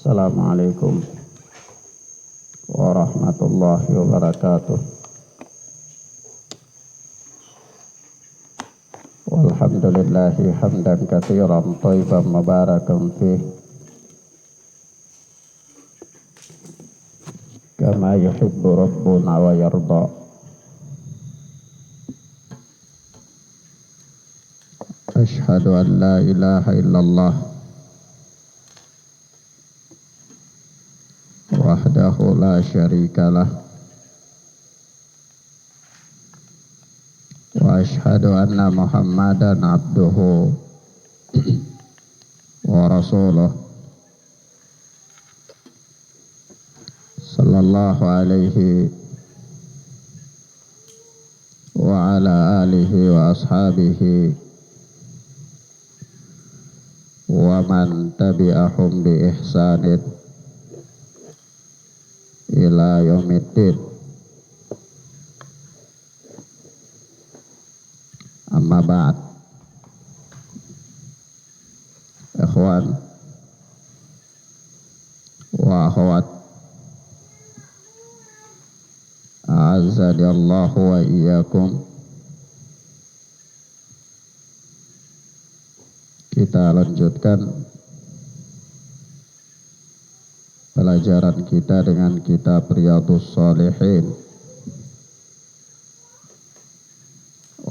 Assalamualaikum warahmatullahi wabarakatuh. Walhamdulillahi hamdan katsiran thayyiban mubarakan fih kama yuhibbu rabbuna wa yarda. Ashhadu an la ilaha illallah wahdahu la syarikalah wa ashhadu anna Muhammadan abduhu wa rasuluh sallallahu alaihi wa ala alihi wa ashabihi wa man tabi'ahum bi ihsanin ila yaumiddin. Amma ba'd. Ikhwan wa akhwat, a'azzani Allah wa iyyakum. Kita lanjutkan pelajaran kita dengan kitab Riyadhus Shalihin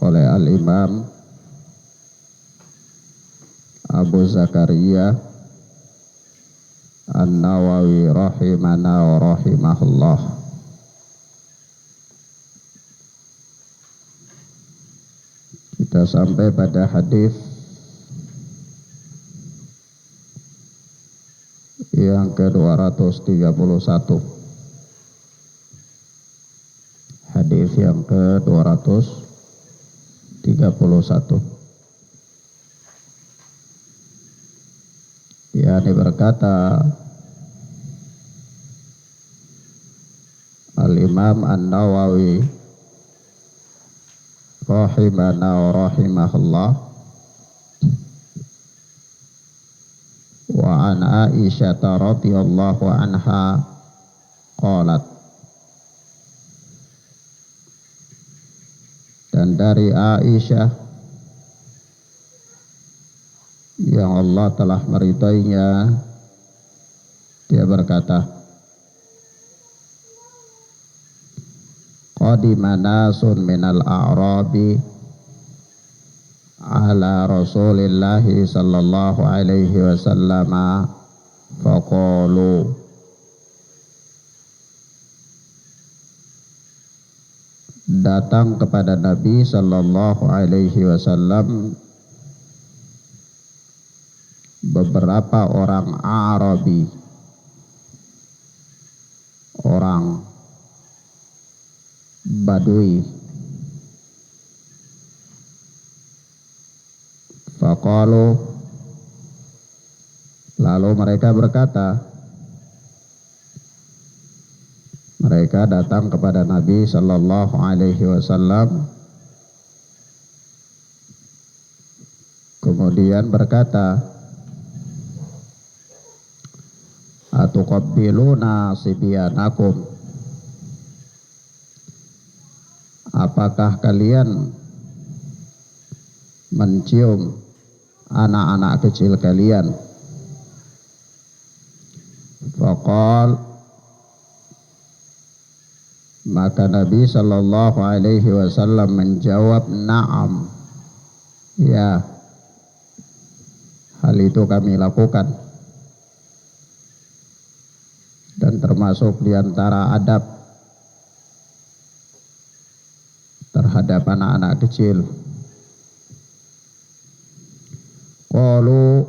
oleh Al-Imam Abu Zakaria An-Nawawi rahimana wa rahimahullah. Kita sampai pada hadis yang ke-231. Hadis yang ke-231. Yakni berkata Al-Imam An-Nawawi rahimana wa rahimahullah, wa an Aisyah radhiyallahu anha qalat, dan dari Aisyah yang Allah telah meridainya, dia berkata, qadima nasun minal a'rabi ala Rasulillahi sallallahu alaihi wasallam faqalu, datang kepada Nabi sallallahu alaihi wasallam beberapa orang Arabi, orang Badui. Faqalu, lalu mereka berkata, mereka datang kepada Nabi sallallahu alaihi wasallam kemudian berkata, atuqabbiluna sibyanakum, apakah kalian mencium anak-anak kecil kalian? Faqal, maka Nabi sallallahu alaihi wasallam menjawab, na'am, ya, hal itu kami lakukan. Dan termasuk diantara adab terhadap anak-anak kecil. Qalu,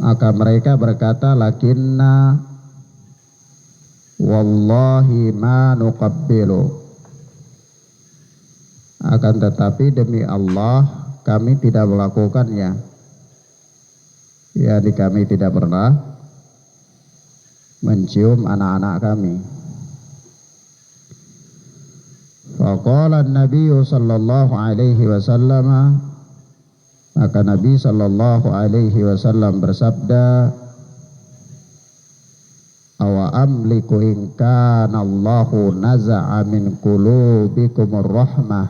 maka mereka berkata, lakinna wallahi ma nuqabbilu, akan tetapi demi Allah kami tidak melakukannya, yakni kami tidak pernah mencium anak-anak kami. Faqala an-nabiy sallallahu alaihi wasallam, Maka Nabi sallallahu alaihi wasallam bersabda, awa amliku in kana Allahu naza'a min qulubikumur rahmah.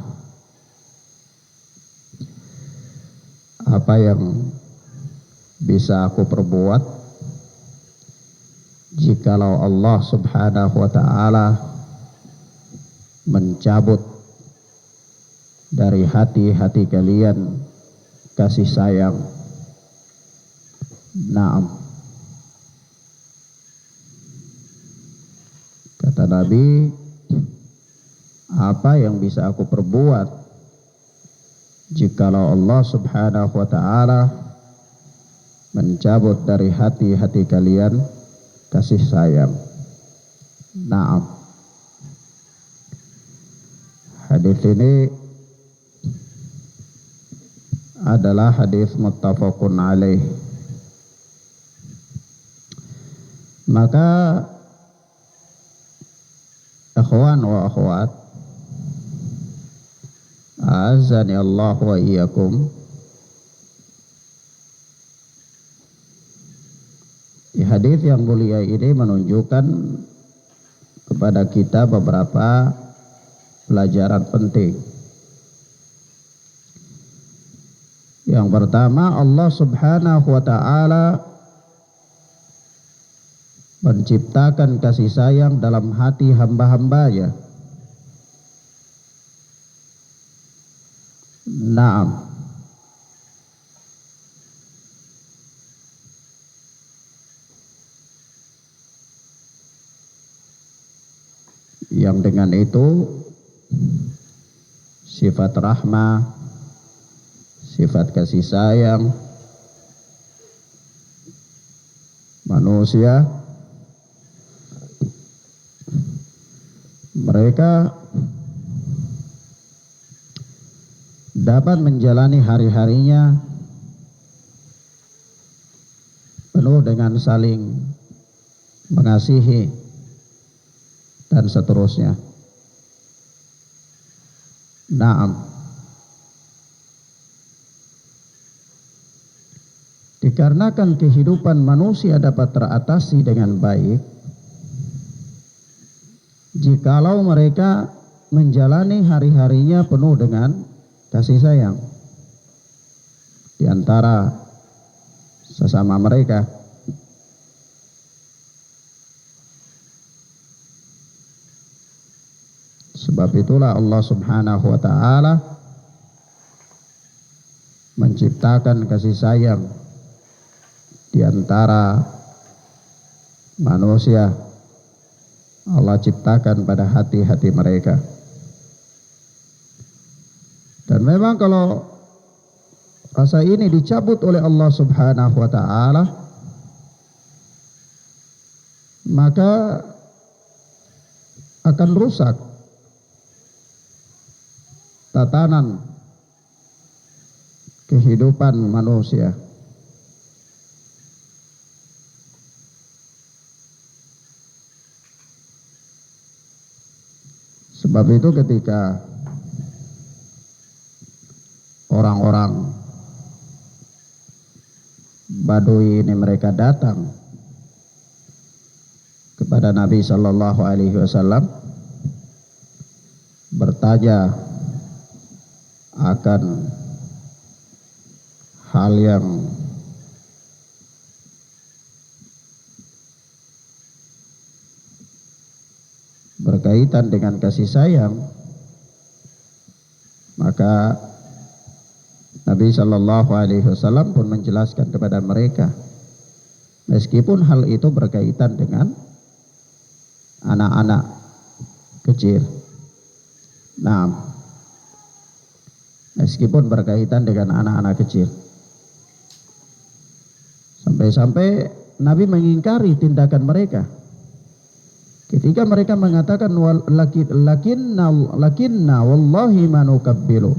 Apa yang bisa aku perbuat jikalau Allah subhanahu wa ta'ala mencabut dari hati-hati kalian kasih sayang? Naam. Kata Nabi, apa yang bisa aku perbuat jikalau Allah subhanahu wa ta'ala mencabut dari hati-hati kalian kasih sayang? Naam. Hadis ini adalah hadis muttafaqun alaih. Maka akhwan wa akhwat, azani Allah wa iyyakum, di hadis yang mulia ini menunjukkan kepada kita beberapa pelajaran penting. Yang pertama, Allah subhanahu wa ta'ala menciptakan kasih sayang dalam hati hamba-hambanya. Naam. Yang dengan itu sifat rahmah, sifat kasih sayang manusia, mereka dapat menjalani hari-harinya penuh dengan saling mengasihi dan seterusnya. Naam. Dikarenakan kehidupan manusia dapat teratasi dengan baik jikalau mereka menjalani hari-harinya penuh dengan kasih sayang di antara sesama mereka. Sebab itulah Allah subhanahu wa ta'ala menciptakan kasih sayang di antara manusia. Allah ciptakan pada hati-hati mereka. Dan memang kalau rasa ini dicabut oleh Allah subhanahu wa ta'ala, maka akan rusak tatanan kehidupan manusia. Sebab itu ketika orang-orang Badui ini mereka datang kepada Nabi sallallahu alaihi wasallam bertanya akan hal yang berkaitan dengan kasih sayang, maka Nabi sallallahu alaihi wasallam pun menjelaskan kepada mereka, meskipun hal itu berkaitan dengan anak-anak kecil. Nah, meskipun berkaitan dengan anak-anak kecil, sampai-sampai Nabi mengingkari tindakan mereka ketika mereka mengatakan lakinna wallahi manukabbilu,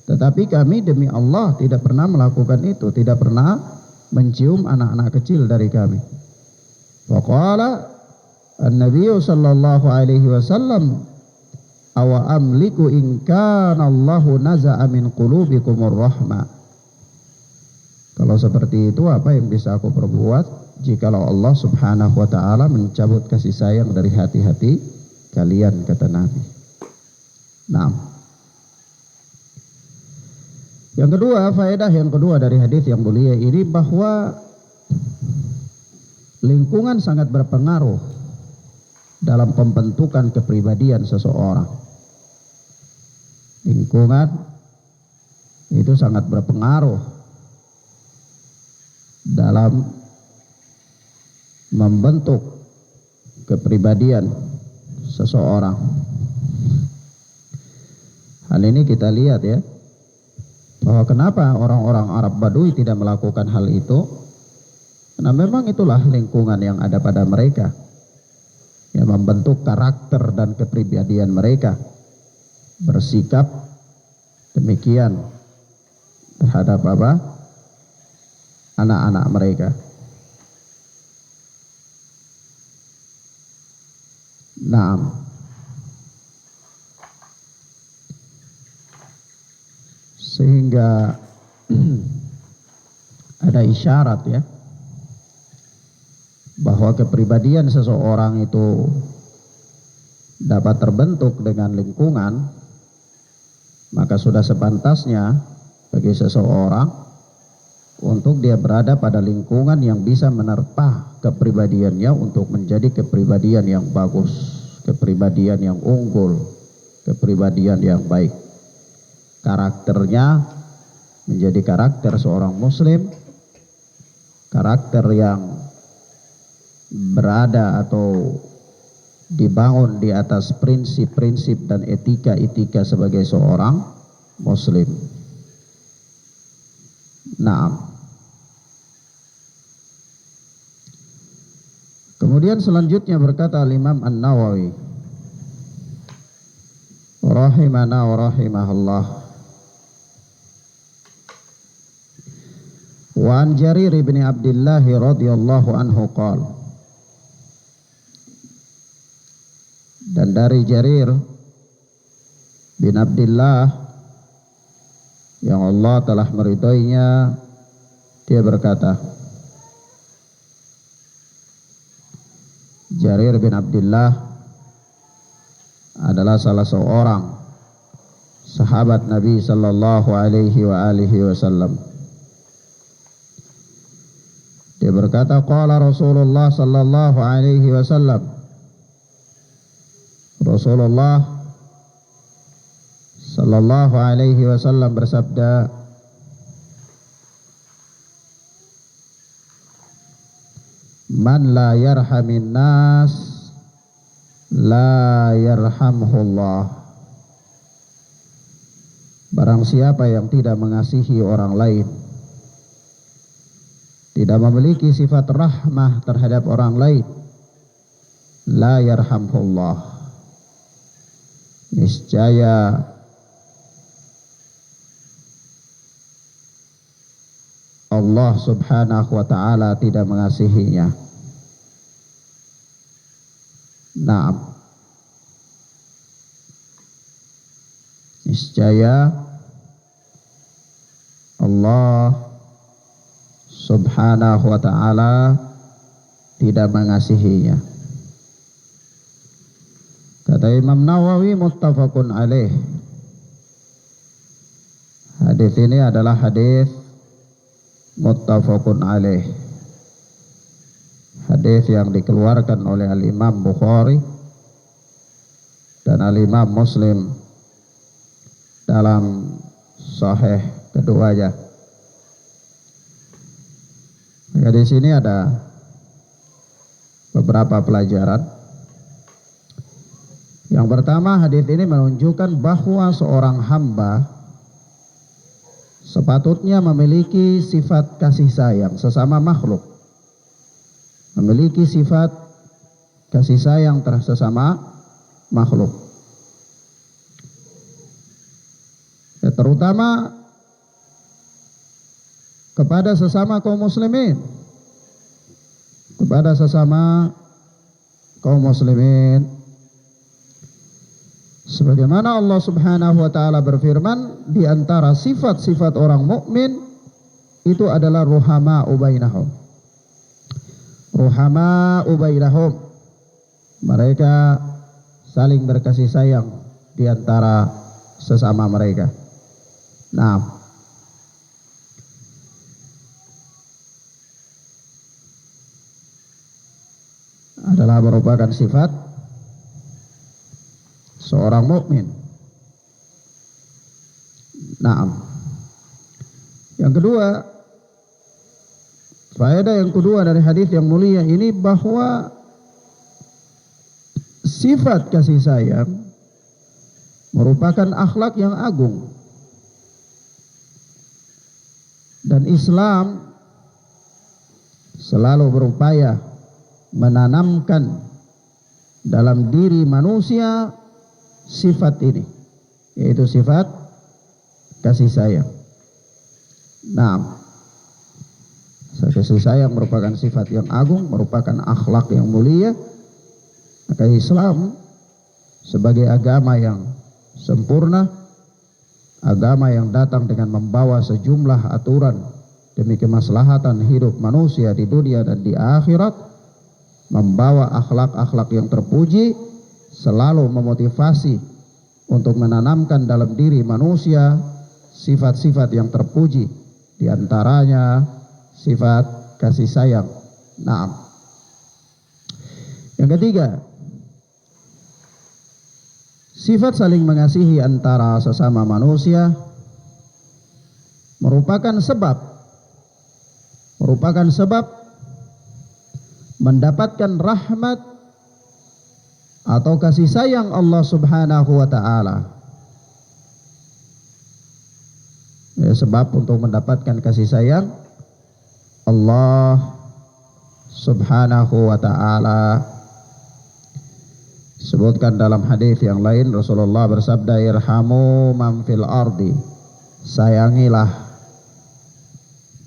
tetapi kami demi Allah tidak pernah melakukan itu, tidak pernah mencium anak-anak kecil dari kami. Waqala an-nabiy sallallahu alaihi wasallam awa amliku in kana Allahu naza'a min qulubikumur rahmah. Kalau seperti itu, apa yang bisa aku perbuat jikalau Allah subhanahu wa ta'ala mencabut kasih sayang dari hati-hati kalian, kata Nabi. Nah, yang kedua, faedah yang kedua dari hadis yang mulia ini, bahwa lingkungan sangat berpengaruh dalam pembentukan kepribadian seseorang. Lingkungan itu sangat berpengaruh dalam membentuk kepribadian seseorang. Hal ini kita lihat ya, bahwa kenapa orang-orang Arab Badui tidak melakukan hal itu, karena memang itulah lingkungan yang ada pada mereka yang membentuk karakter dan kepribadian mereka, bersikap demikian terhadap anak-anak mereka. Nah, sehingga ada isyarat ya, bahwa kepribadian seseorang itu dapat terbentuk dengan lingkungan, maka sudah sepantasnya bagi seseorang untuk dia berada pada lingkungan yang bisa menerpa kepribadiannya untuk menjadi kepribadian yang bagus, kepribadian yang unggul, kepribadian yang baik. Karakternya menjadi karakter seorang muslim, karakter yang berada atau dibangun di atas prinsip-prinsip dan etika-etika sebagai seorang muslim. Nah, kemudian selanjutnya berkata Imam An-Nawawi rahimana wa rahimahullah, wa an Jarir bin Abdullah radhiyallahu anhu qala, dan dari Jarir bin Abdullah yang Allah telah meridhoinya, dia berkata, Jarir bin Abdullah adalah salah seorang sahabat Nabi sallallahu alaihi wa alihi wasallam. Dia berkata, qala Rasulullah sallallahu alaihi wasallam, Rasulullah sallallahu alaihi wasallam bersabda, man la yarhamin nas la yarhamhullah. Barang siapa yang tidak mengasihi orang lain, tidak memiliki sifat rahmah terhadap orang lain, la yarhamhullah, niscaya Allah subhanahu wa ta'ala tidak mengasihinya. Naam, niscaya Allah subhanahu wa ta'ala tidak mengasihinya. Kata Imam Nawawi, muttafaqun alaih. Hadis ini adalah hadis muttafaqun alaih, hadis yang dikeluarkan oleh Al-Imam Bukhari dan Al-Imam Muslim dalam sahih keduanya. Maka di sini ada beberapa pelajaran. Yang pertama, hadis ini menunjukkan bahwa seorang hamba sepatutnya memiliki sifat kasih sayang sesama makhluk, memiliki sifat kasih sayang terhadap sesama makhluk, ya, terutama kepada sesama kaum muslimin, kepada sesama kaum muslimin. Sebagaimana Allah subhanahu wa ta'ala berfirman, di antara sifat-sifat orang mukmin itu adalah ruhama ubainahum. Ruhama ubainahum, mereka saling berkasih sayang di antara sesama mereka. Nah, adalah merupakan sifat seorang mukmin. Nah, yang kedua, faedah yang kedua dari hadis yang mulia ini bahwa sifat kasih sayang merupakan akhlak yang agung, dan Islam selalu berupaya menanamkan dalam diri manusia sifat ini, yaitu sifat kasih sayang. Nah, kasih sayang merupakan sifat yang agung, merupakan akhlak yang mulia. Maka Islam sebagai agama yang sempurna, agama yang datang dengan membawa sejumlah aturan demi kemaslahatan hidup manusia di dunia dan di akhirat, membawa akhlak-akhlak yang terpuji, selalu memotivasi untuk menanamkan dalam diri manusia sifat-sifat yang terpuji, di antaranya sifat kasih sayang. Nah, yang ketiga, sifat saling mengasihi antara sesama manusia merupakan sebab mendapatkan rahmat atau kasih sayang Allah Subhanahu wa taala. Sebab untuk mendapatkan kasih sayang Allah Subhanahu wa taala, sebutkan dalam hadis yang lain Rasulullah bersabda, irhamu man fil ardi, sayangilah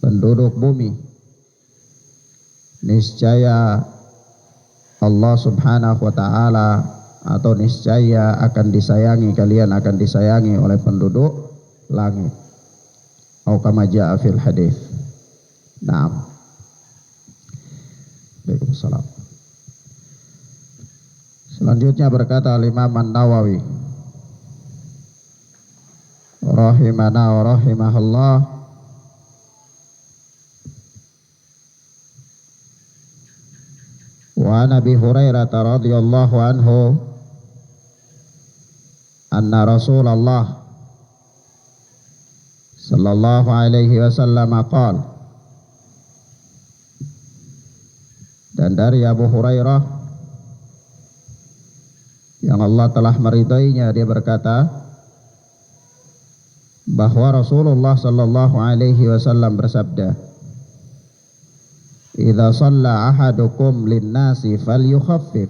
penduduk bumi, niscaya Allah Subhanahu wa taala, atau niscaya akan disayangi, kalian akan disayangi oleh penduduk langit. Atau kama jaa fil hadis. Naam. Waalaikumsalam. Selanjutnya berkata Imam An-Nawawi rahimana wa rahimahullah, wa Nabi Hurairah radhiyallahu anhu anna Rasulullah sallallahu alaihi wasallam qala, dan dari Abu Hurairah yang Allah telah meridainya, dia berkata bahwa Rasulullah sallallahu alaihi wasallam bersabda, idza shalla ahadukum lin-nasi falyukhaffif,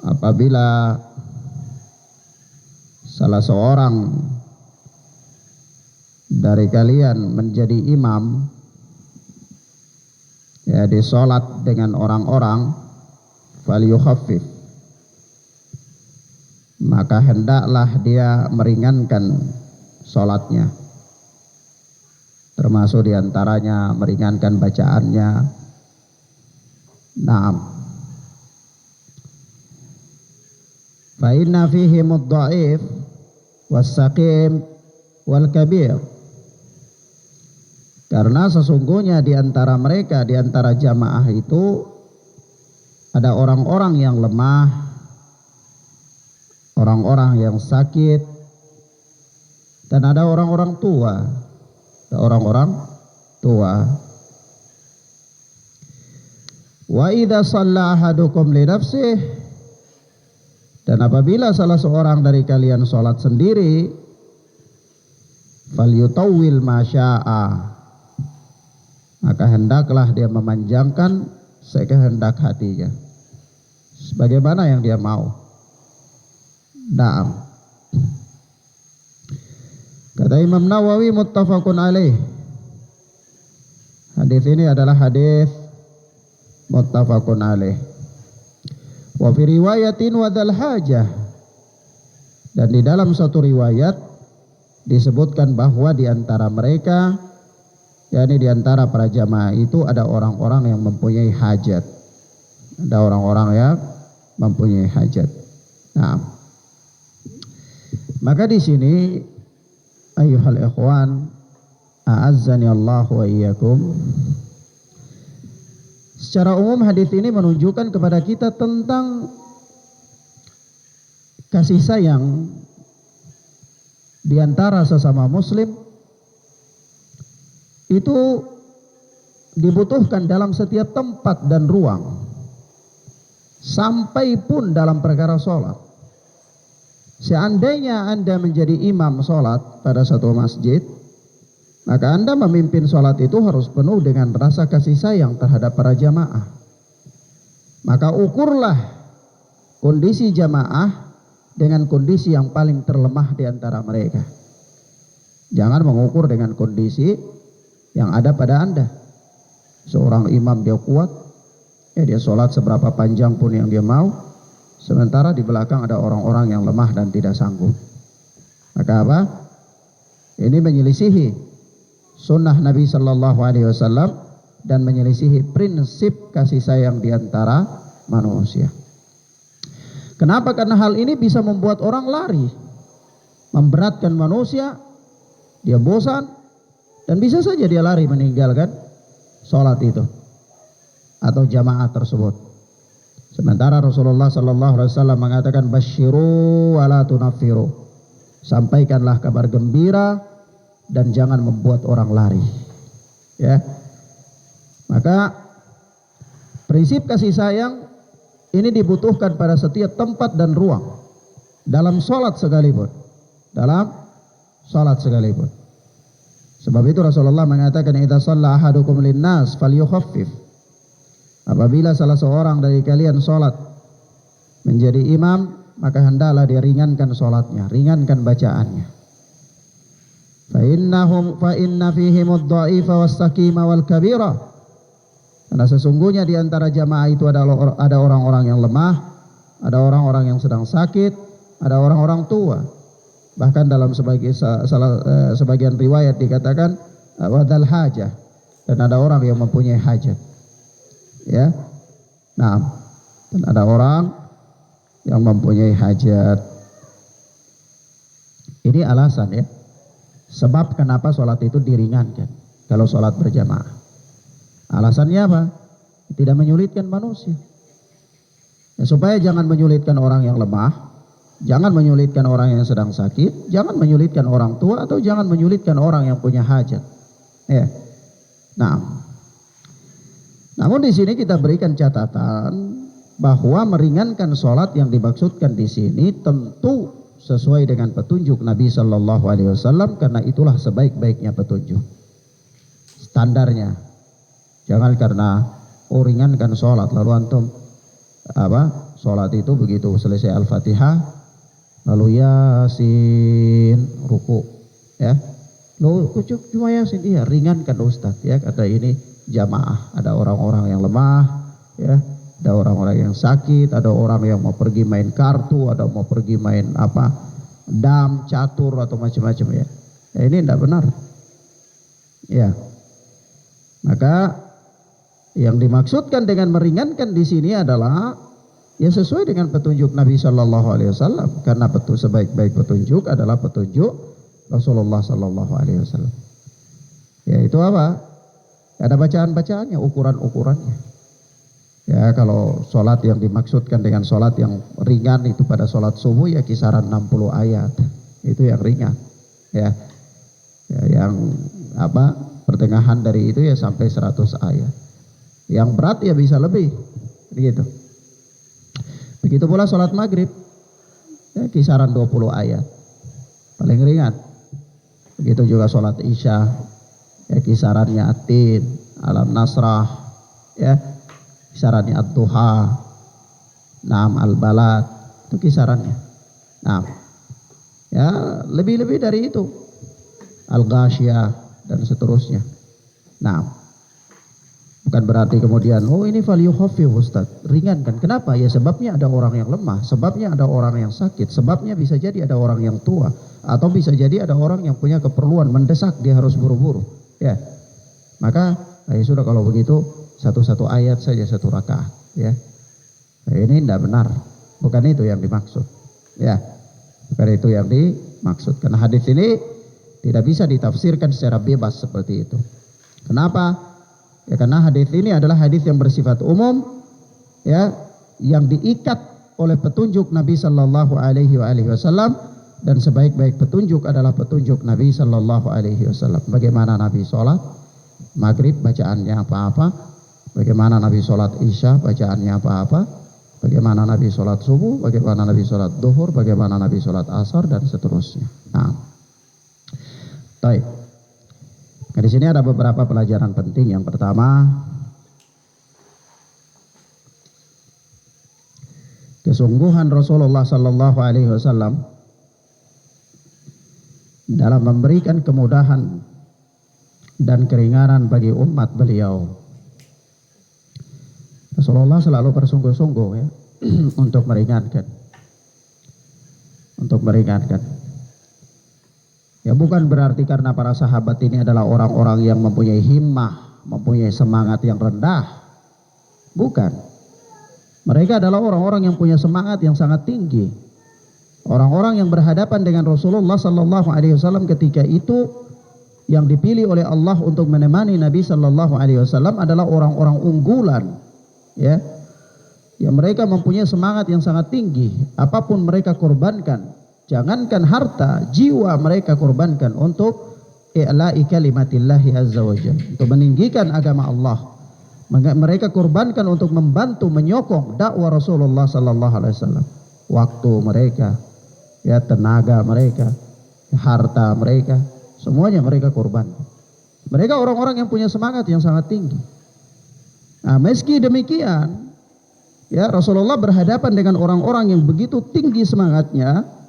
apabila salah seorang dari kalian menjadi imam, ya, di salat dengan orang-orang, falyukhaffif, maka hendaklah dia meringankan salatnya, termasuk diantaranya meringankan bacaannya. Naam. Fa inna fihi mudha'if was-saqim wal-kabir, karena sesungguhnya di antara mereka, di antara jamaah itu ada orang-orang yang lemah, orang-orang yang sakit, dan ada orang-orang tua. Ada orang-orang tua. Wa idza shalla ahadukum li nafsihi, dan apabila salah seorang dari kalian sholat sendiri, falyutawwil ma syaa, maka hendaklah dia memanjangkan sekehendak hatinya, sebagaimana yang dia mau. Naam. Kata Imam Nawawi, muttafaqun alaih, hadis ini adalah hadis muttafaqun alaih. Wa fi riwayatin wa dzal hajah, dan di dalam satu riwayat disebutkan bahwa di antara mereka, yakni di antara para jamaah itu ada orang-orang yang mempunyai hajat. Ada orang-orang yang mempunyai hajat. Nah, maka di sini ayyuhal ikhwan, a'azzani Allah wa iyyakum. Secara umum hadis ini menunjukkan kepada kita tentang kasih sayang di antara sesama muslim itu dibutuhkan dalam setiap tempat dan ruang, sampai pun dalam perkara sholat. Seandainya Anda menjadi imam sholat pada satu masjid, maka Anda memimpin sholat itu harus penuh dengan rasa kasih sayang terhadap para jamaah. Maka ukurlah kondisi jamaah dengan kondisi yang paling terlemah di antara mereka. Jangan mengukur dengan kondisi yang ada pada Anda. Seorang imam dia kuat, dia sholat seberapa panjang pun yang dia mau, sementara di belakang ada orang-orang yang lemah dan tidak sanggup. Maka apa? Ini menyelisihi sunnah Nabi Sallallahu Alaihi Wasallam dan menyelisihi prinsip kasih sayang di antara manusia. Kenapa? Karena hal ini bisa membuat orang lari, memberatkan manusia, dia bosan, dan bisa saja dia lari meninggalkan sholat itu atau jamaah tersebut. Sementara Rasulullah Sallallahu Alaihi Wasallam mengatakan basyiru wala tunaffiru, sampaikanlah kabar gembira dan jangan membuat orang lari. Ya, maka prinsip kasih sayang ini dibutuhkan pada setiap tempat dan ruang, dalam sholat sekalipun, dalam sholat sekalipun. Sebab itu Rasulullah mengatakan idza shalla ahadukum linnas falyukhaffif. Apabila salah seorang dari kalian sholat menjadi imam, maka hendaklah dia ringankan sholatnya, ringankan bacaannya. Fa inna fihim ad-dha'ifa was-sakima wal kabira. Karena sesungguhnya di antara jamaah itu ada orang-orang yang lemah, ada orang-orang yang sedang sakit, ada orang-orang tua. Bahkan dalam sebagian riwayat dikatakan wadal hajah, dan ada orang yang mempunyai hajat. Ya, nah, dan ada orang yang mempunyai hajat. Ini alasan ya, sebab kenapa sholat itu diringankan kalau sholat berjamaah. Alasannya apa? Tidak menyulitkan manusia. Ya, supaya jangan menyulitkan orang yang lemah, jangan menyulitkan orang yang sedang sakit, jangan menyulitkan orang tua, atau jangan menyulitkan orang yang punya hajat. Ya. Nah, namun di sini kita berikan catatan bahwa meringankan sholat yang dimaksudkan di sini tentu sesuai dengan petunjuk Nabi Sallallahu Alaihi Wasallam, karena itulah sebaik-baiknya petunjuk. Standarnya, jangan karena ringankan sholat lalu antum sholat itu begitu selesai Al-Fatihah lalu Yasin ruku, ya, lo cuma Yasin, iya ringankan Ustaz, ya, kata ini jamaah, ada orang-orang yang lemah, ya, ada orang-orang yang sakit, ada orang yang mau pergi main kartu, ada mau pergi main dam, catur atau macam-macam, ya. Ya, ini tidak benar. Ya. Maka yang dimaksudkan dengan meringankan di sini adalah ya sesuai dengan petunjuk Nabi Sallallahu Alaihi Wasallam, karena sebaik-baik petunjuk adalah petunjuk Rasulullah Sallallahu Alaihi Wasallam. Ya, itu apa? Ada bacaan-bacaannya, ukuran-ukurannya. Ya, kalau sholat yang dimaksudkan dengan sholat yang ringan itu pada sholat subuh ya kisaran 60 ayat. Itu yang ringan. Ya, ya yang pertengahan dari itu ya sampai 100 ayat. Yang berat ya bisa lebih. Begitu. Begitu pula sholat maghrib. Ya, kisaran 20 ayat. Paling ringan. Begitu juga sholat isya. Ya, kisarannya At-Tin, Alam Nasrah, ya, kisarannya Ad-Duha, Naam Al-Balad, itu kisarannya. Nah, ya lebih-lebih dari itu, Al-Ghasyiyah dan seterusnya. Nah, Bukan berarti kemudian, oh ini falyukhafif Ustaz, ringankan. Kenapa? Ya sebabnya ada orang yang lemah, sebabnya ada orang yang sakit, sebabnya bisa jadi ada orang yang tua, atau bisa jadi ada orang yang punya keperluan mendesak, dia harus buru-buru. Ya, maka ya sudah kalau begitu satu-satu ayat saja satu rakaat. Ya, ini tidak benar, bukan itu yang dimaksud. Ya, bukan itu yang dimaksud. Karena hadis ini tidak bisa ditafsirkan secara bebas seperti itu. Kenapa? Ya karena hadis ini adalah hadis yang bersifat umum, ya, yang diikat oleh petunjuk Nabi Sallallahu Alaihi Wasallam, dan sebaik-baik petunjuk adalah petunjuk Nabi Sallallahu Alaihi Wasallam. Bagaimana Nabi sholat maghrib bacaannya apa-apa, bagaimana Nabi sholat isya bacaannya apa-apa, bagaimana Nabi sholat subuh, bagaimana Nabi sholat duhur, bagaimana Nabi sholat asar, dan seterusnya. Nah, baik. Nah, di sini ada beberapa pelajaran penting. Yang pertama, kesungguhan Rasulullah Sallallahu Alaihi Wasallam dalam memberikan kemudahan dan keringanan bagi umat beliau. Rasulullah selalu bersungguh-sungguh ya untuk meringankan. Ya bukan berarti karena para sahabat ini adalah orang-orang yang mempunyai himmah, mempunyai semangat yang rendah. Bukan. Mereka adalah orang-orang yang punya semangat yang sangat tinggi. Orang-orang yang berhadapan dengan Rasulullah Sallallahu Alaihi Wasallam ketika itu, yang dipilih oleh Allah untuk menemani Nabi Sallallahu Alaihi Wasallam adalah orang-orang unggulan. Ya, yang mereka mempunyai semangat yang sangat tinggi. Apapun mereka korbankan. Jangankan harta, jiwa mereka korbankan untuk i'la'i kalimatillahi azza wa jalla, untuk meninggikan agama Allah. Mereka korbankan untuk membantu menyokong dakwah Rasulullah sallallahu alaihi wasallam. Waktu mereka, ya tenaga mereka, harta mereka, semuanya mereka korbankan. Mereka orang-orang yang punya semangat yang sangat tinggi. Nah, meski demikian, ya Rasulullah berhadapan dengan orang-orang yang begitu tinggi semangatnya.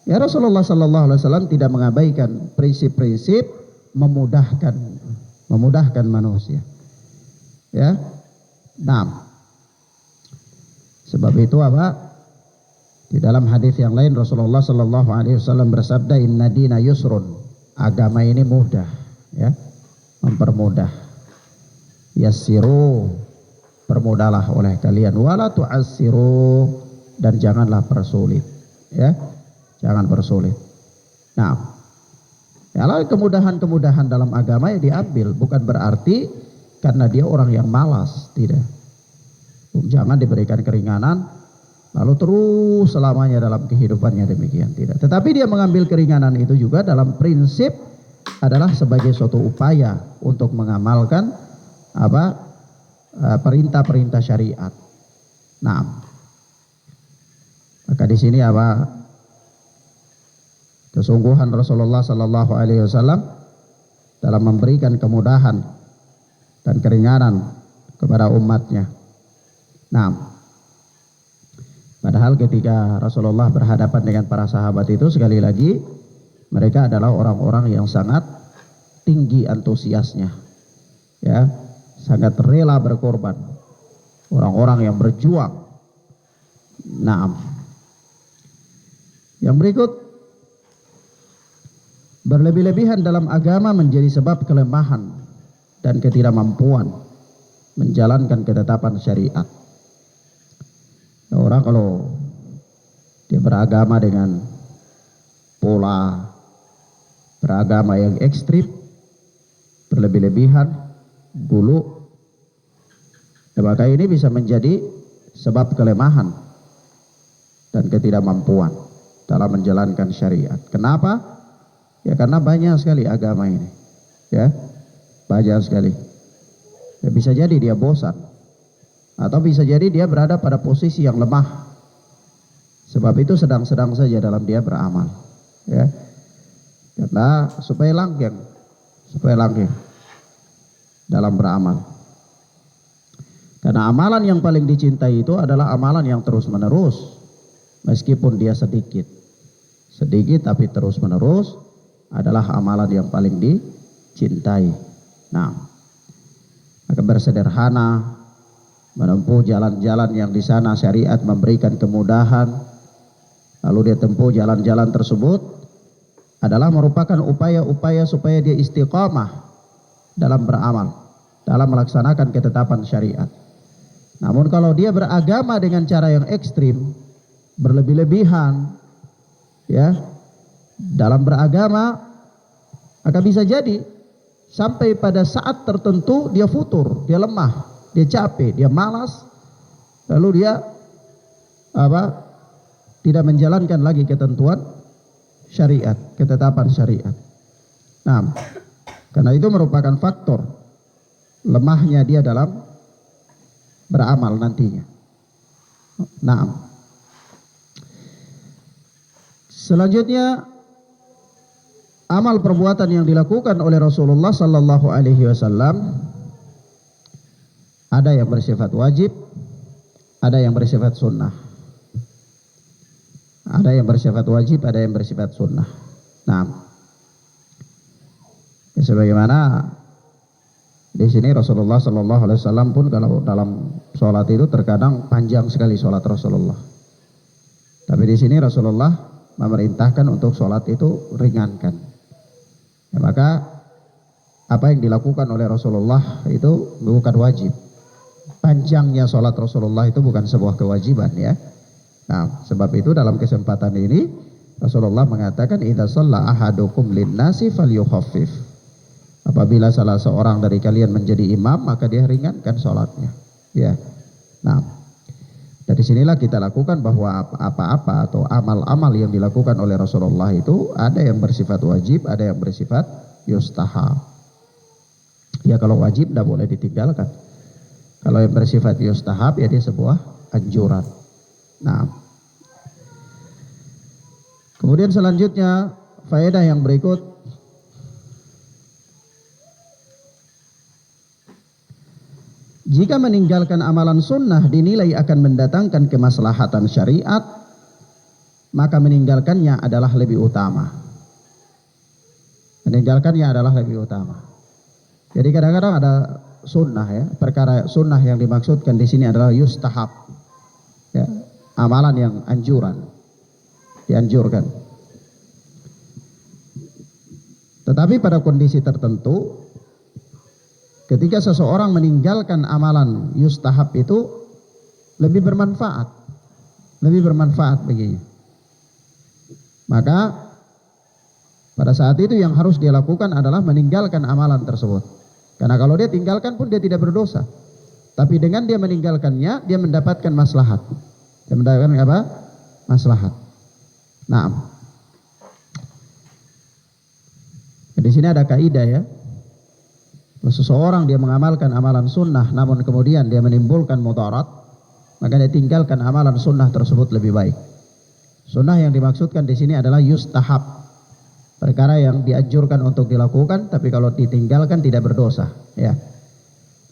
Ya Rasulullah Sallallahu Alaihi Wasallam tidak mengabaikan prinsip-prinsip memudahkan manusia. Ya, nah, sebab itu apa? Di dalam hadis yang lain Rasulullah Sallallahu Alaihi Wasallam bersabda, Inna dina yusrun, agama ini mudah, ya, mempermudah. Yassiru, permudahlah oleh kalian, wala tu'assiru, dan janganlah persulit, ya. Jangan persulit. Nah, ya kemudahan-kemudahan dalam agama ya diambil, bukan berarti karena dia orang yang malas, tidak. Jangan diberikan keringanan lalu terus selamanya dalam kehidupannya demikian, tidak. Tetapi dia mengambil keringanan itu juga dalam prinsip adalah sebagai suatu upaya untuk mengamalkan apa? Perintah-perintah syariat. Nah, maka di sini apa? Kesungguhan Rasulullah Sallallahu Alaihi Wasallam dalam memberikan kemudahan dan keringanan kepada umatnya. Nah, padahal ketika Rasulullah berhadapan dengan para sahabat itu, sekali lagi mereka adalah orang-orang yang sangat tinggi antusiasnya, ya, sangat rela berkorban, orang-orang yang berjuang. Nah, yang berikut, berlebih-lebihan dalam agama menjadi sebab kelemahan dan ketidakmampuan menjalankan ketetapan syariat. Orang kalau dia beragama dengan pola beragama yang ekstrim, berlebih-lebihan, dulu, maka ini bisa menjadi sebab kelemahan dan ketidakmampuan dalam menjalankan syariat. Kenapa? Ya karena banyak sekali agama ini, ya banyak sekali. Ya, bisa jadi dia bosan, atau bisa jadi dia berada pada posisi yang lemah. Sebab itu sedang-sedang saja dalam dia beramal, ya. Karena supaya langgeng dalam beramal. Karena amalan yang paling dicintai itu adalah amalan yang terus-menerus, meskipun dia sedikit tapi terus-menerus adalah amalan yang paling dicintai. Nah, maka bersederhana, menempuh jalan-jalan yang di sana syariat memberikan kemudahan, lalu dia tempuh jalan-jalan tersebut adalah merupakan upaya-upaya supaya dia istiqamah dalam beramal, dalam melaksanakan ketetapan syariat. Namun kalau dia beragama dengan cara yang ekstrim, berlebih-lebihan, ya, dalam beragama, maka bisa jadi sampai pada saat tertentu dia futur, dia lemah, dia capek, dia malas, lalu dia tidak menjalankan lagi ketentuan syariat, ketetapan syariat. Nah, karena itu merupakan faktor lemahnya dia dalam beramal nantinya. Nah, selanjutnya amal perbuatan yang dilakukan oleh Rasulullah sallallahu alaihi wasallam ada yang bersifat wajib, ada yang bersifat sunnah. Ada yang bersifat wajib, ada yang bersifat sunnah. Nah, sebagaimana di sini Rasulullah sallallahu alaihi wasallam pun kalau dalam sholat itu terkadang panjang sekali sholat Rasulullah. Tapi di sini Rasulullah memerintahkan untuk sholat itu ringankan. Ya, maka apa yang dilakukan oleh Rasulullah itu bukan wajib. Panjangnya sholat Rasulullah itu bukan sebuah kewajiban, ya. Nah, sebab itu dalam kesempatan ini Rasulullah mengatakan idza shalla ahadukum lin-nasi falyukhaffif. Apabila salah seorang dari kalian menjadi imam, maka dia ringankan sholatnya. Ya. Nah, dari sinilah kita lakukan bahwa apa-apa atau amal-amal yang dilakukan oleh Rasulullah itu ada yang bersifat wajib, ada yang bersifat yustahab. Ya, kalau wajib tidak boleh ditinggalkan. Kalau yang bersifat yustahab ya dia sebuah anjuran. Nah, kemudian selanjutnya faedah yang berikut, jika meninggalkan amalan sunnah dinilai akan mendatangkan kemaslahatan syariat, maka meninggalkannya adalah lebih utama. Meninggalkannya adalah lebih utama. Jadi kadang-kadang ada sunnah, ya, perkara sunnah yang dimaksudkan di sini adalah yustahab, ya, amalan yang anjuran, dianjurkan. Tetapi pada kondisi tertentu, ketika seseorang meninggalkan amalan yustahab itu lebih bermanfaat baginya. Maka pada saat itu yang harus dia lakukan adalah meninggalkan amalan tersebut. Karena kalau dia tinggalkan pun dia tidak berdosa. Tapi dengan dia meninggalkannya, dia mendapatkan maslahat. Dia mendapatkan apa? Maslahat. Nah, di sini ada kaidah, ya. Kalau seseorang dia mengamalkan amalan sunnah, namun kemudian dia menimbulkan mudarat, maka dia tinggalkan amalan sunnah tersebut lebih baik. Sunnah yang dimaksudkan di sini adalah yustahab, perkara yang dianjurkan untuk dilakukan, tapi kalau ditinggalkan tidak berdosa, ya.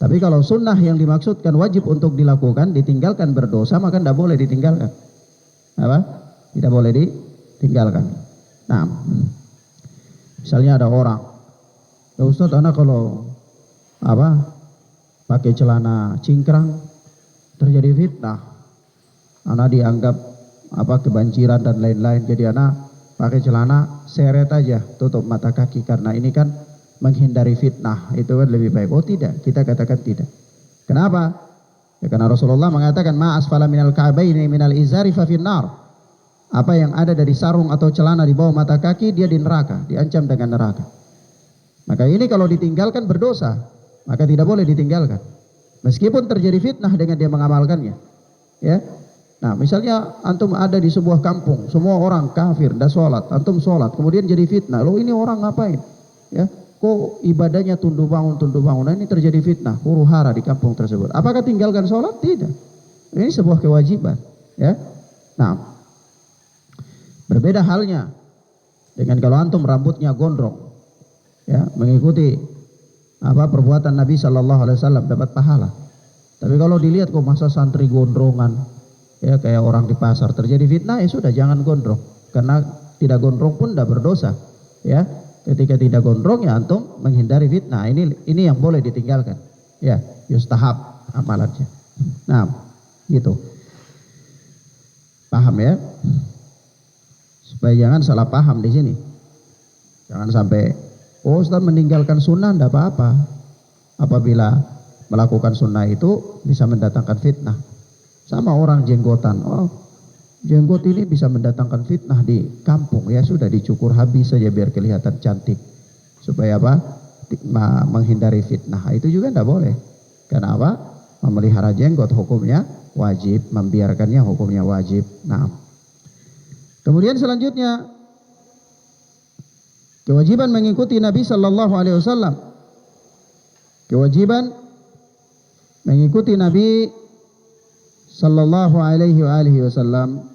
Tapi kalau sunnah yang dimaksudkan wajib untuk dilakukan, ditinggalkan berdosa, maka tidak boleh ditinggalkan. Apa? Tidak boleh ditinggalkan. Nah, misalnya ada orang, ya Ustaz, anak kalau pakai celana cingkrang terjadi fitnah, anak dianggap kebanjiran dan lain-lain, jadi anak pakai celana seret aja, tutup mata kaki, karena ini kan menghindari fitnah, itu kan lebih baik. Oh tidak, kita katakan tidak. Kenapa? Ya, karena Rasulullah mengatakan ma asfala minal ka'baini minal izari fa finnar. Apa yang ada dari sarung atau celana di bawah mata kaki, dia di neraka, diancam dengan neraka. Maka ini kalau ditinggalkan berdosa, maka tidak boleh ditinggalkan. Meskipun terjadi fitnah dengan dia mengamalkannya, ya. Nah, misalnya antum ada di sebuah kampung, semua orang kafir, dah sholat, antum sholat, kemudian jadi fitnah. Loh, ini orang ngapain? Ya, kok ibadahnya tunduk bangun. Nah, ini terjadi fitnah, huru hara di kampung tersebut. Apakah tinggalkan sholat? Tidak. Ini sebuah kewajiban, ya. Nah, berbeda halnya dengan kalau antum rambutnya gondrong, ya, mengikuti perbuatan Nabi Shallallahu Alaihi Wasallam dapat pahala. Tapi kalau dilihat kok masa santri gondrongan, ya kayak orang di pasar, terjadi fitnah, ya sudah jangan gondrong, karena tidak gondrong pun tidak berdosa, ya. Ketika tidak gondrong ya antum menghindari fitnah, ini yang boleh ditinggalkan. Ya, yustahab amalannya. Nah, gitu. Paham ya? Supaya jangan salah paham di sini. Jangan sampai, oh Ustaz meninggalkan sunnah tidak apa-apa. Apabila melakukan sunnah itu bisa mendatangkan fitnah. Sama orang jenggotan. Oh, jenggot ini bisa mendatangkan fitnah di kampung. Ya sudah dicukur habis saja biar kelihatan cantik. Supaya apa? Menghindari fitnah. Itu juga tidak boleh. Karena apa? Memelihara jenggot hukumnya wajib, membiarkannya hukumnya wajib. Nah, kemudian selanjutnya kewajiban mengikuti Nabi Sallallahu Alaihi Wasallam. Kewajiban mengikuti Nabi Sallallahu Alaihi Wasallam.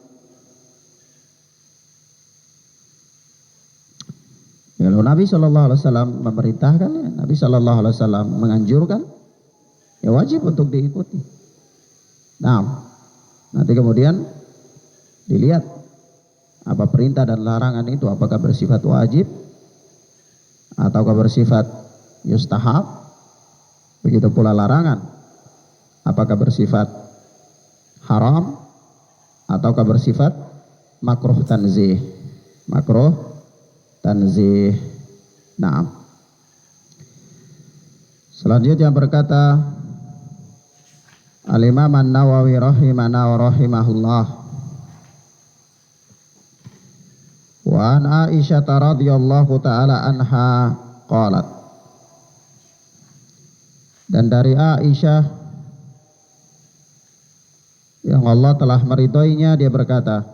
Kalau Nabi Sallallahu Alaihi Wasallam memerintahkan, ya, Nabi Sallallahu Alaihi Wasallam menganjurkan, ya wajib untuk diikuti. Nah, nanti kemudian dilihat apa perintah dan larangan itu, apakah bersifat wajib ataukah bersifat yustahab. Begitu pula larangan, apakah bersifat haram ataukah bersifat makruh tanzih. Makruh tanzih. Nah, selanjutnya berkata Al-Imam An-Nawawi rahimana wa rahimahullah, wa an Aisyah radhiyallahu taala anha qalat, dan dari Aisyah yang Allah telah meridhoinya, dia berkata,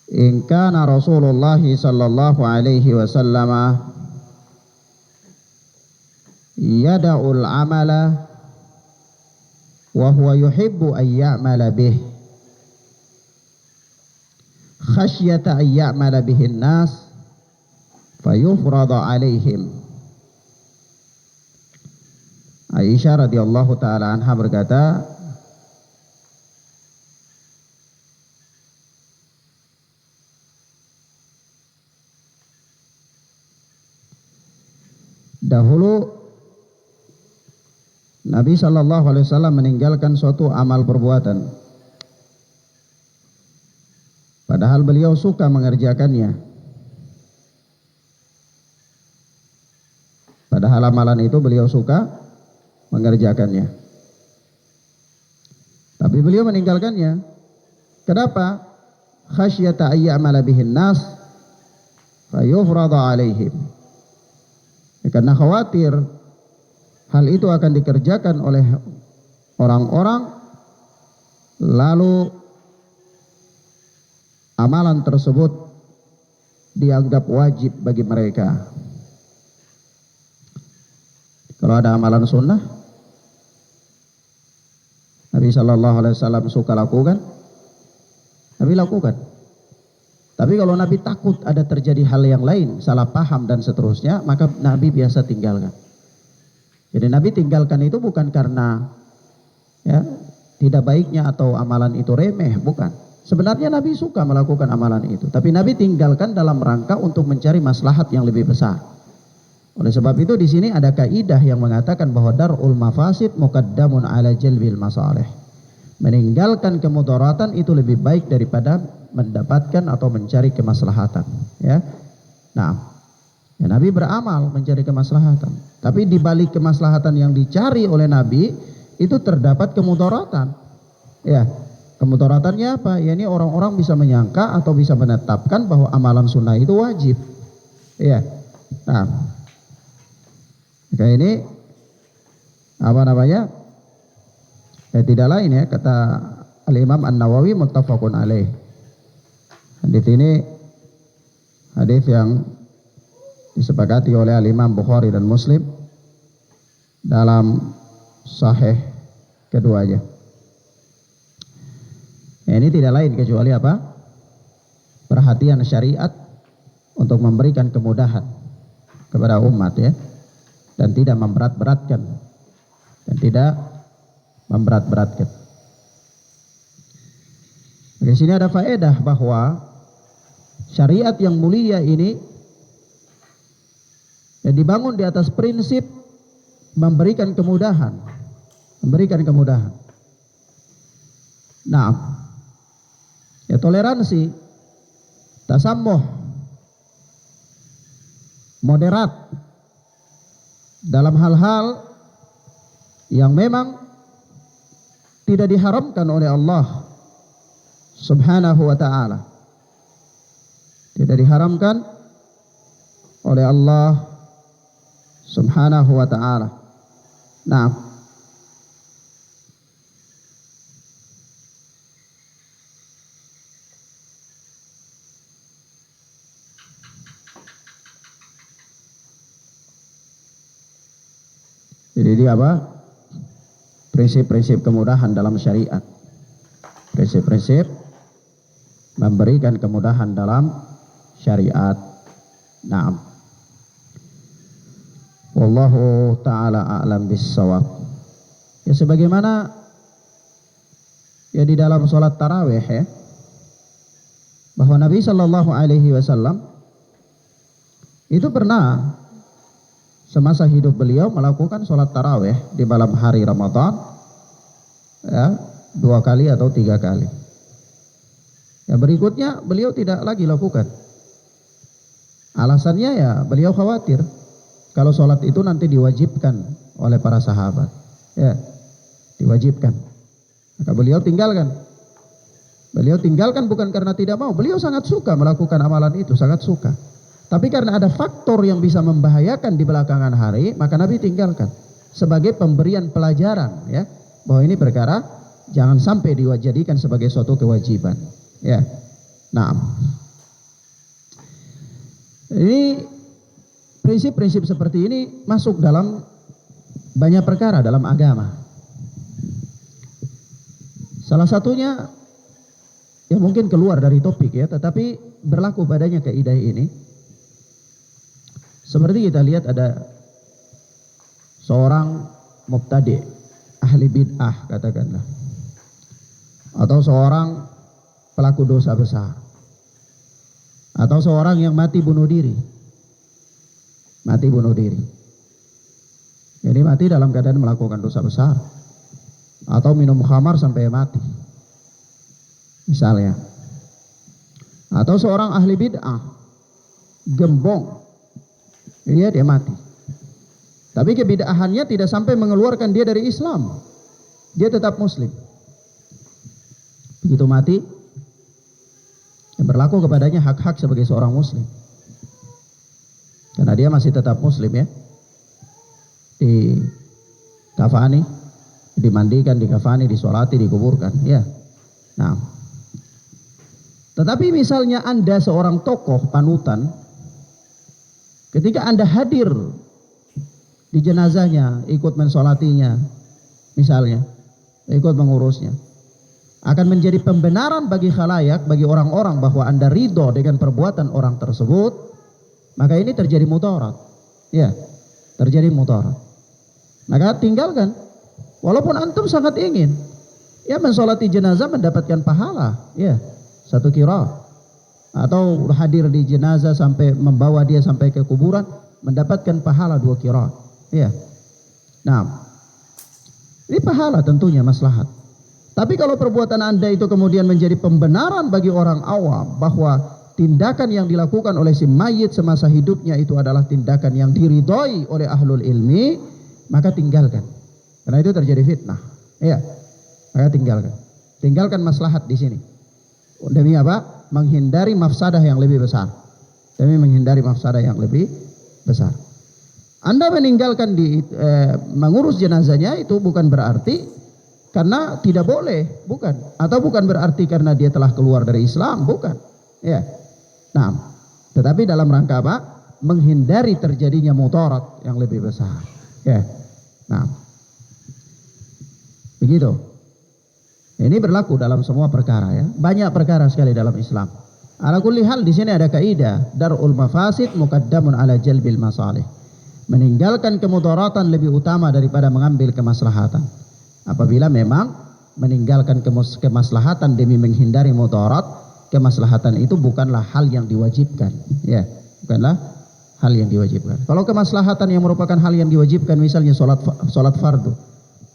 in kana Rasulullah sallallahu alaihi wasallam yada'ul amala wa huwa yuhibbu an ya'mala bih khasyata an ya'mala bihin nas fayufrada alaihim. Aisyah radhiyallahu taala anha berkata, dahulu Nabi Shallallahu Alaihi Wasallam meninggalkan suatu amal perbuatan, padahal beliau suka mengerjakannya. Padahal amalan itu beliau suka mengerjakannya, tapi beliau meninggalkannya. Kenapa? Khasyata ayya'mala bihin nas fayufrada alaihim. Karena khawatir hal itu akan dikerjakan oleh orang-orang, lalu amalan tersebut dianggap wajib bagi mereka. Kalau ada amalan sunnah, Nabi Shallallahu Alaihi Wasallam suka lakukan, Nabi lakukan. Tapi kalau Nabi takut ada terjadi hal yang lain, salah paham dan seterusnya, maka Nabi biasa tinggalkan. Jadi Nabi tinggalkan itu bukan karena ya tidak baiknya atau amalan itu remeh, bukan. Sebenarnya Nabi suka melakukan amalan itu, tapi Nabi tinggalkan dalam rangka untuk mencari maslahat yang lebih besar. Oleh sebab itu di sini ada kaidah yang mengatakan bahwa darul mafasid muqaddamun ala jalbil masalih. Meninggalkan kemudaratan itu lebih baik daripada mendapatkan atau mencari kemaslahatan, ya. Nah, ya, Nabi beramal mencari kemaslahatan, tapi di balik kemaslahatan yang dicari oleh Nabi itu terdapat kemudaratan. Ya, kemudaratannya apa? Ya, ini orang-orang bisa menyangka atau bisa menetapkan bahwa amalan sunnah itu wajib. Ya. Nah, kayak ini apa namanya? Tidak lain ya, kata Al-Imam An-Nawawi muttafaqun alaih. Hadis ini hadis yang disepakati oleh Al-Imam Bukhari dan Muslim dalam sahih keduanya. Ini tidak lain kecuali apa? Perhatian syariat untuk memberikan kemudahan kepada umat, ya, dan tidak memberat-beratkan, dan tidak memberat-beratkan. Di sini ada faedah bahwa syariat yang mulia ini yang dibangun di atas prinsip memberikan kemudahan, memberikan kemudahan. Nah, ya toleransi, tasamuh, moderat dalam hal-hal yang memang tidak diharamkan oleh Allah Subhanahu wa ta'ala, tidak diharamkan oleh Allah Subhanahu wa ta'ala. Nah, jadi dia apa? Prinsip-prinsip kemudahan dalam syariat. Prinsip-prinsip memberikan kemudahan dalam syariat. Naam. Wallahu ta'ala a'lam bis-shawab. Ya sebagaimana ya di dalam salat tarawih ya, bahwa Nabi sallallahu alaihi wasallam itu pernah semasa hidup beliau melakukan sholat tarawih di malam hari Ramadan ya, 2 kali atau 3 kali. Ya berikutnya beliau tidak lagi lakukan. Alasannya ya beliau khawatir kalau sholat itu nanti diwajibkan oleh para sahabat. Ya, diwajibkan. Maka beliau tinggalkan. Beliau tinggalkan bukan karena tidak mau. Beliau sangat suka melakukan amalan itu, sangat suka. Tapi karena ada faktor yang bisa membahayakan di belakangan hari, maka Nabi tinggalkan sebagai pemberian pelajaran ya, bahwa ini perkara jangan sampai dijadikan sebagai suatu kewajiban ya. Nah, ini prinsip-prinsip seperti ini masuk dalam banyak perkara dalam agama. Salah satunya ya mungkin keluar dari topik ya, tetapi berlaku padanya kaidah ini. Seperti kita lihat ada seorang mubtadi, ahli bid'ah katakanlah, atau seorang pelaku dosa besar, atau seorang yang mati bunuh diri. Jadi mati dalam keadaan melakukan dosa besar, atau minum khamar sampai mati misalnya. Atau seorang ahli bid'ah gembong, dia mati. Tapi kebid'ahannya tidak sampai mengeluarkan dia dari Islam. Dia tetap muslim. Begitu mati, yang berlaku kepadanya hak-hak sebagai seorang muslim. Karena dia masih tetap muslim ya. Di kafani, dimandikan, dikafani, disolati, dikuburkan ya. Nah, tetapi misalnya Anda seorang tokoh panutan, ketika Anda hadir di jenazahnya, ikut mensolatinya, misalnya, ikut mengurusnya, akan menjadi pembenaran bagi khalayak, bagi orang-orang bahwa Anda ridho dengan perbuatan orang tersebut, maka ini terjadi mudarat. Ya, terjadi mudarat. Maka tinggalkan. Walaupun antum sangat ingin, ya mensolati jenazah mendapatkan pahala, ya, 1 qiraat. Atau hadir di jenazah sampai membawa dia sampai ke kuburan mendapatkan pahala 2 qiraat. Ya. Nah, ini pahala tentunya maslahat. Tapi kalau perbuatan Anda itu kemudian menjadi pembenaran bagi orang awam bahwa tindakan yang dilakukan oleh si mayit semasa hidupnya itu adalah tindakan yang diridhoi oleh ahlul ilmi, maka tinggalkan. Karena itu terjadi fitnah. Ya. Maka tinggalkan. Tinggalkan maslahat di sini. Demi apa? Menghindari mafsadah yang lebih besar. Demi menghindari mafsadah yang lebih besar. Anda meninggalkan mengurus jenazahnya itu bukan berarti karena tidak boleh, bukan. Atau bukan berarti karena dia telah keluar dari Islam, bukan. Ya. Nah, tetapi dalam rangka apa? Menghindari terjadinya mudarat yang lebih besar. Ya. Nah, begitu. Ini berlaku dalam semua perkara ya. Banyak perkara sekali dalam Islam. Ala kulli hal di sini ada kaidah darul mafasid muqaddamun ala jalbil masalih. Meninggalkan kemudaratan lebih utama daripada mengambil kemaslahatan. Apabila memang meninggalkan kemaslahatan demi menghindari mudarat, kemaslahatan itu bukanlah hal yang diwajibkan, ya, bukanlah hal yang diwajibkan. Kalau kemaslahatan yang merupakan hal yang diwajibkan, misalnya sholat fardu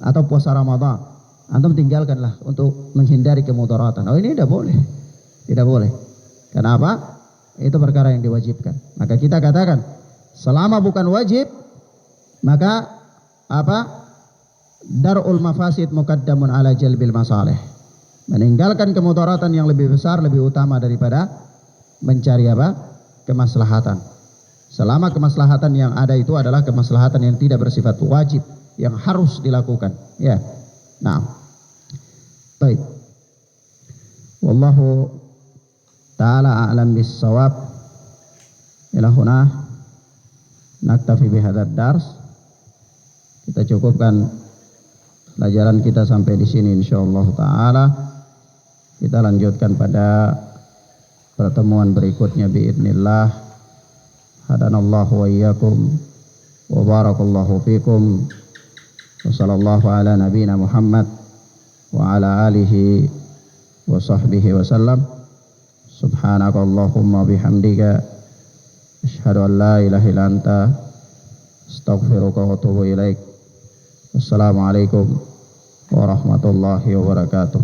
atau puasa Ramadan, antum tinggalkanlah untuk menghindari kemudaratan. Oh, ini tidak boleh, tidak boleh. Kenapa? Itu perkara yang diwajibkan. Maka kita katakan, selama bukan wajib, maka apa? Darul mafasid muqaddamun ala jalbil masalih. Meninggalkan kemudaratan yang lebih besar lebih utama daripada mencari apa? Kemaslahatan. Selama kemaslahatan yang ada itu adalah kemaslahatan yang tidak bersifat wajib, yang harus dilakukan. Ya. Nah. Baik. Wallahu ta'ala a'lam bis-shawab. Ila huna naktafi bihadzal dars. Kita cukupkan pelajaran kita sampai di sini insyaallah taala. Kita lanjutkan pada pertemuan berikutnya biidznillah. Hadanallahu wa iyyakum wa barakallahu fikum. Wa sallallahu ala nabiyyina Muhammad wa ala alihi wa sahbihi wa sallam. Subhanakallahumma bihamdika asyhadu an la ilaha illa anta astaghfiruka wa atubu ilaik. Wassalamualaikum warahmatullahi wabarakatuh.